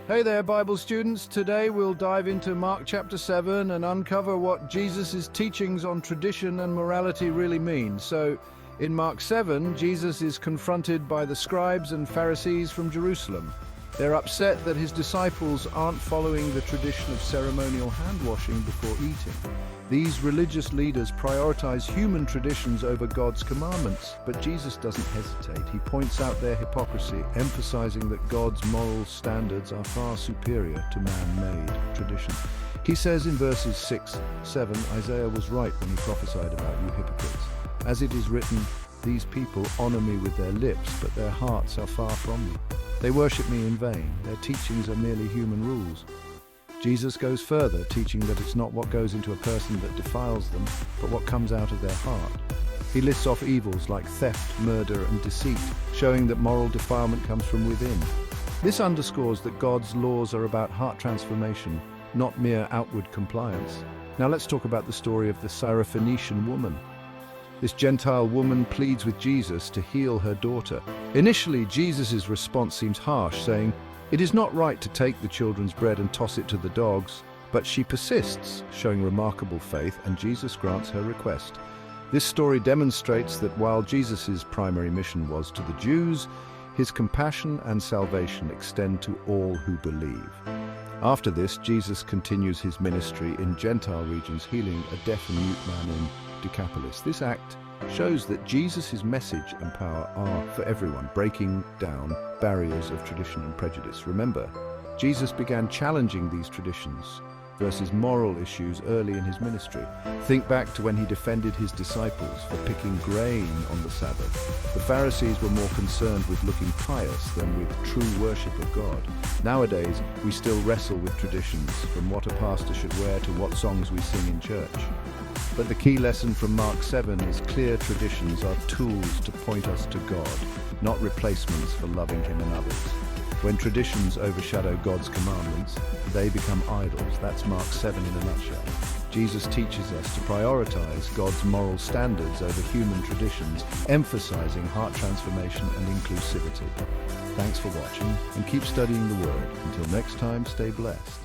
Hey there, Bible students. Today we'll dive into Mark chapter 7 and uncover what Jesus' teachings on tradition and morality really mean. So, in Mark 7, Jesus is confronted by the scribes and Pharisees from Jerusalem. They're upset that his disciples aren't following the tradition of ceremonial hand-washing before eating. These religious leaders prioritize human traditions over God's commandments, but Jesus doesn't hesitate. He points out their hypocrisy, emphasizing that God's moral standards are far superior to man-made tradition. He says in verses 6-7, Isaiah was right when he prophesied about you hypocrites. As it is written, these people honor me with their lips, but their hearts are far from me. They worship me in vain. Their teachings are merely human rules. Jesus goes further, teaching that it's not what goes into a person that defiles them, but what comes out of their heart. He lists off evils like theft, murder, and deceit, showing that moral defilement comes from within. This underscores that God's laws are about heart transformation, not mere outward compliance. Now let's talk about the story of the Syrophoenician woman. This Gentile woman pleads with Jesus to heal her daughter. Initially, Jesus' response seems harsh, saying, "It is not right to take the children's bread and toss it to the dogs," but she persists, showing remarkable faith, and Jesus grants her request. This story demonstrates that while Jesus' primary mission was to the Jews, his compassion and salvation extend to all who believe. After this, Jesus continues his ministry in Gentile regions, healing a deaf and mute man in Decapolis. This act shows that Jesus' message and power are for everyone, breaking down barriers of tradition and prejudice. Remember, Jesus began challenging these traditions versus moral issues early in his ministry. Think back to when he defended his disciples for picking grain on the Sabbath. The Pharisees were more concerned with looking pious than with true worship of God. Nowadays, we still wrestle with traditions, from what a pastor should wear to what songs we sing in church. But the key lesson from Mark 7 is clear: traditions are tools to point us to God, not replacements for loving him and others. When traditions overshadow God's commandments, they become idols. That's Mark 7 in a nutshell. Jesus teaches us to prioritize God's moral standards over human traditions, emphasizing heart transformation and inclusivity. Thanks for watching, and keep studying the Word. Until next time, stay blessed.